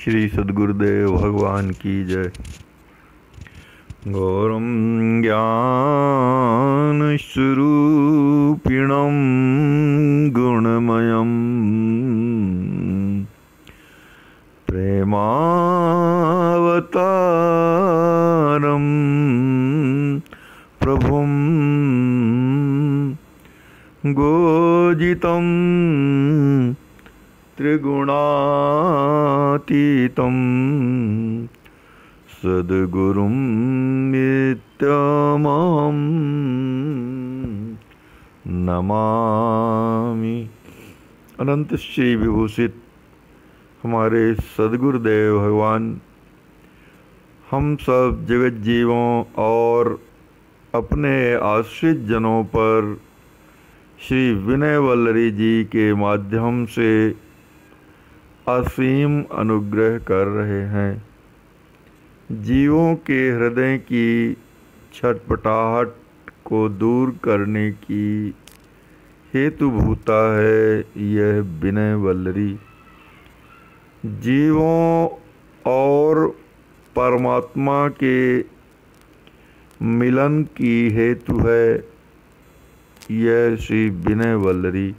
श्री सद्गुरुदेव भगवान की जय। गौरम ज्ञान स्वरूपिणं गुणमयं प्रेमावतारं प्रभुं गोजितं त्रिगुणातीतं सद्गुरुं नित्यमहं नमामि। अनंत श्री विभूषित हमारे सद्गुरुदेव भगवान हम सब जगत जीवों और अपने आश्रित जनों पर श्री विनय वल्लरी जी के माध्यम से असीम अनुग्रह कर रहे हैं। जीवों के हृदय की छटपटाहट को दूर करने की हेतुभूता है यह विनय वल्लरी। जीवों और परमात्मा के मिलन की हेतु है यह श्री विनय वल्लरी।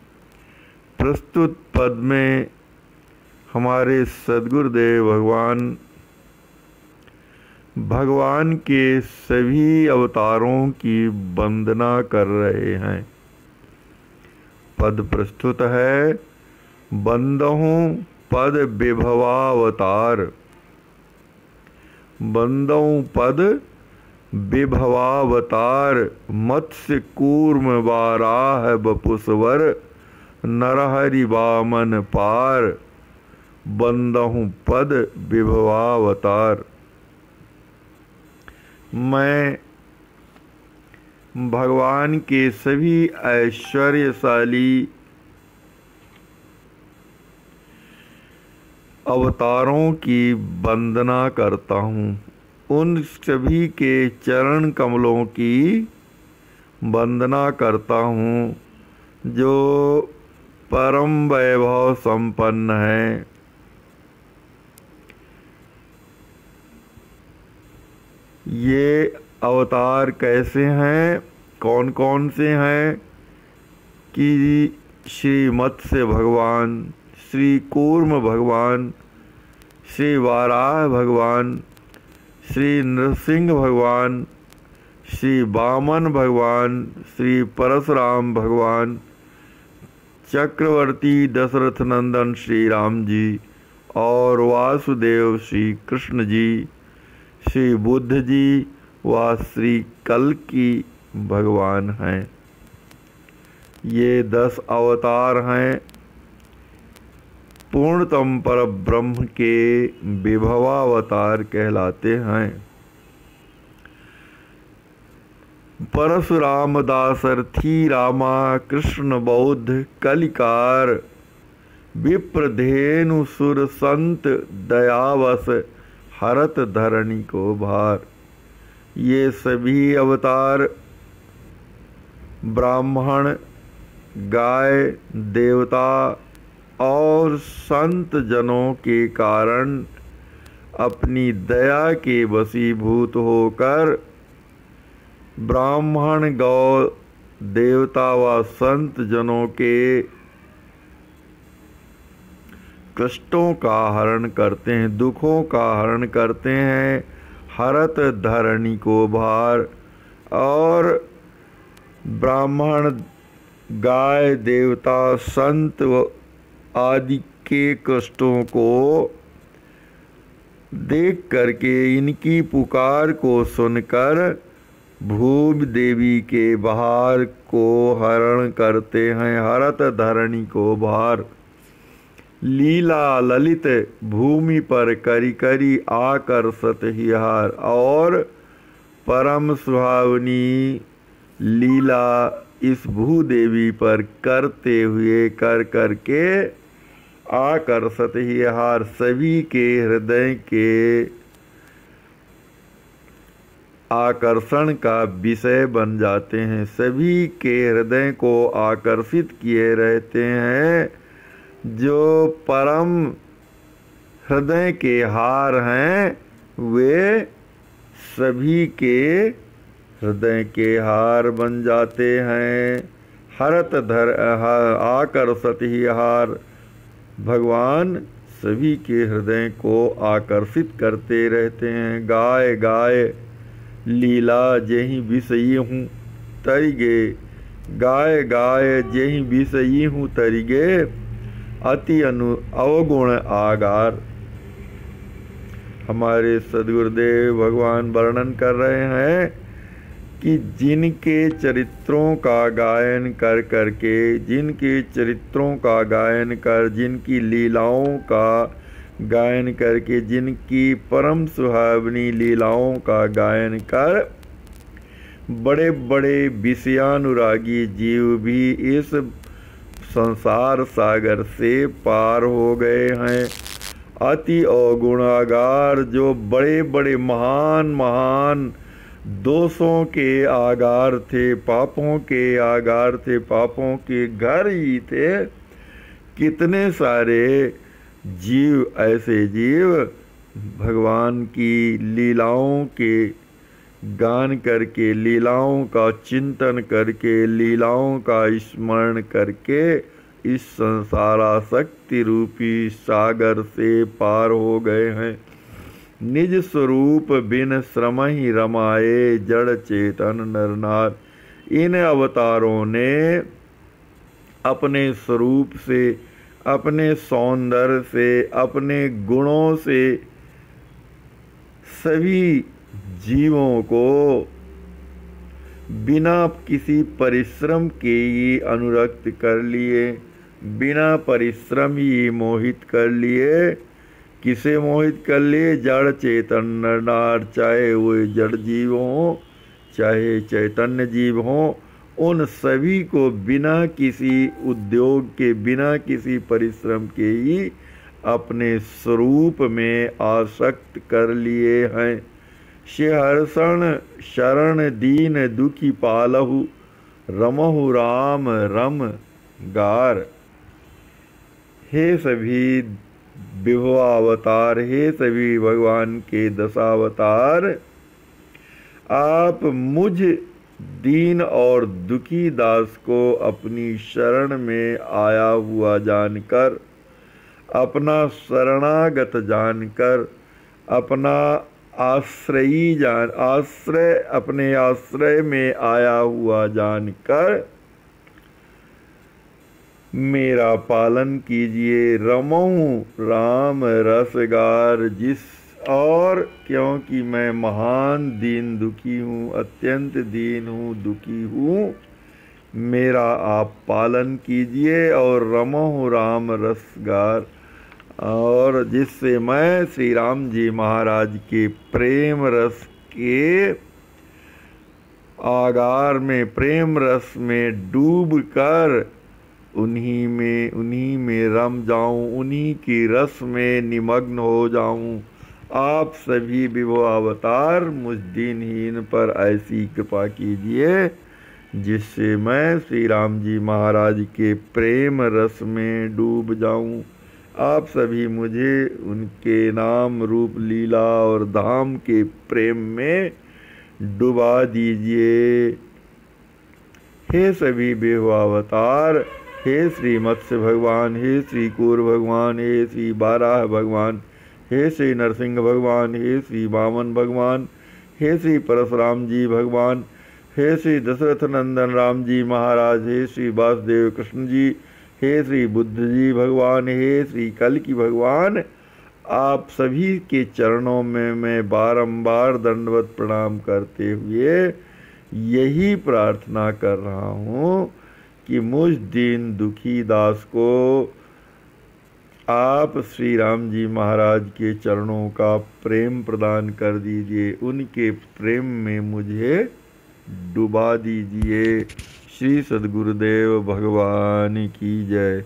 प्रस्तुत पद में हमारे सद्गुरुदेव भगवान के सभी अवतारों की वंदना कर रहे हैं। पद प्रस्तुत है, बंदहूँ पद विभवावतार। बंदहूँ पद विभवावतार, मत्स्य कूर्म वाराह बपुस्वर, नरहरि वामन पार। बंदहूँ पद विभवावतार। मैं भगवान के सभी ऐश्वर्यशाली अवतारों की वंदना करता हूँ। उन सभी के चरण कमलों की वंदना करता हूँ जो परम वैभव संपन्न है। ये अवतार कैसे हैं, कौन कौन से हैं कि श्री मत्स्य भगवान, श्री कूर्म भगवान, श्री वाराह भगवान, श्री नृसिंह भगवान, श्री वामन भगवान, श्री परशुराम भगवान, चक्रवर्ती दशरथ नंदन श्री राम जी और वासुदेव श्री कृष्ण जी, श्री बुद्ध जी व श्री कल्कि भगवान हैं। ये 10 अवतार हैं। पूर्णतम परब्रह्म के विभवावतार कहलाते हैं। परशुराम दासरथी रामा कृष्ण बौद्ध कलिकार, विप्रधेनु सुर संत दयावश हरत धरणी को भार। ये सभी अवतार ब्राह्मण, गाय, देवता और संत जनों के कारण अपनी दया के वशीभूत होकर ब्राह्मण, गौ, देवता व संत जनों के कष्टों का हरण करते हैं, दुखों का हरण करते हैं। हरत धरणी को भार। और ब्राह्मण, गाय, देवता, संत आदि के कष्टों को देख करके, इनकी पुकार को सुनकर भूमि देवी के भार को हरण करते हैं। हरत धरणी को भार। लीला ललित भूमि पर करी करी आकर्षत हिहार। और परम सुहावनी लीला इस भूदेवी पर करते हुए कर करके आकर्षत हिहार सभी के हृदय के आकर्षण का विषय बन जाते हैं, सभी के हृदय को आकर्षित किए रहते हैं। जो परम हृदय के हार हैं, वे सभी के हृदय के हार बन जाते हैं। हरत धर आकर सती हार, भगवान सभी के हृदय को आकर्षित करते रहते हैं। गाय गाय लीला जेहि विषयी हूँ तरिगे, गाय गाय जेहि विषयी हूँ तरिगे, अति अवगुण आगार। हमारे सद्गुरुदेव भगवान वर्णन कर रहे हैं कि जिनके चरित्रों का गायन कर करके, जिनके चरित्रों का गायन कर, जिनकी लीलाओं का गायन करके, जिनकी परम सुहावनी लीलाओं का गायन कर बड़े बड़े विषयानुरागी जीव भी इस संसार सागर से पार हो गए हैं। अति अवगुणागार, जो बड़े बड़े महान महान दोषों के आगार थे, पापों के आगार थे, पापों के घर ही थे। कितने सारे जीव, ऐसे जीव भगवान की लीलाओं के गान करके, लीलाओं का चिंतन करके, लीलाओं का स्मरण करके इस संसारासक्ति रूपी सागर से पार हो गए हैं। निज स्वरूप बिन श्रम ही रमाए, जड़ चेतन नर नार। इन अवतारों ने अपने स्वरूप से, अपने सौंदर्य से, अपने गुणों से सभी जीवों को बिना किसी परिश्रम के ही अनुरक्त कर लिए, बिना परिश्रम ही मोहित कर लिए। किसे मोहित कर लिए? जड़ चेतन नर नार, चाहे वो जड़ जीव हों चाहे चैतन्य जीव हों, उन सभी को बिना किसी उद्योग के, बिना किसी परिश्रम के ही अपने स्वरूप में आसक्त कर लिए हैं। शिहर्षण शरण दीन दुखी पालहु, रमहु राम रम गार। हे सभी विभवावतार, हे सभी भगवान के दशावतार, आप मुझ दीन और दुखी दास को अपनी शरण में आया हुआ जानकर, अपना शरणागत जानकर, अपना आश्रयी जान, आश्रय, अपने आश्रय में आया हुआ जानकर मेरा पालन कीजिए। रमऊँ राम रसगार, जिस और क्योंकि मैं महान दीन दुखी हूँ, अत्यंत दीन हूँ, दुखी हूँ, मेरा आप पालन कीजिए। और रमऊँ राम रसगार, और जिससे मैं श्री राम जी महाराज के प्रेम रस के आगार में, प्रेम रस में डूब कर उन्हीं में रम जाऊं, उन्हीं की रस में निमग्न हो जाऊं। आप सभी विभो अवतार मुझ दीनहीन पर ऐसी कृपा कीजिए जिससे मैं श्री राम जी महाराज के प्रेम रस में डूब जाऊं। आप सभी मुझे उनके नाम रूप लीला और धाम के प्रेम में डुबा दीजिए। हे सभी विभो अवतार, हे श्री मत्स्य भगवान, हे श्री कूर्म भगवान, हे श्री बाराह भगवान, हे श्री नरसिंह भगवान, हे श्री वामन भगवान, हे श्री परशुराम जी भगवान, हे श्री दशरथ नंदन राम जी महाराज, हे श्री वासुदेव कृष्ण जी, हे श्री बुद्ध जी भगवान, हे श्री कल्कि भगवान, आप सभी के चरणों में मैं बारंबार दंडवत प्रणाम करते हुए यही प्रार्थना कर रहा हूँ कि मुझ दीन दुखी दास को आप श्री राम जी महाराज के चरणों का प्रेम प्रदान कर दीजिए, उनके प्रेम में मुझे डुबा दीजिए। श्री सद्गुरुदेव भगवान की जय।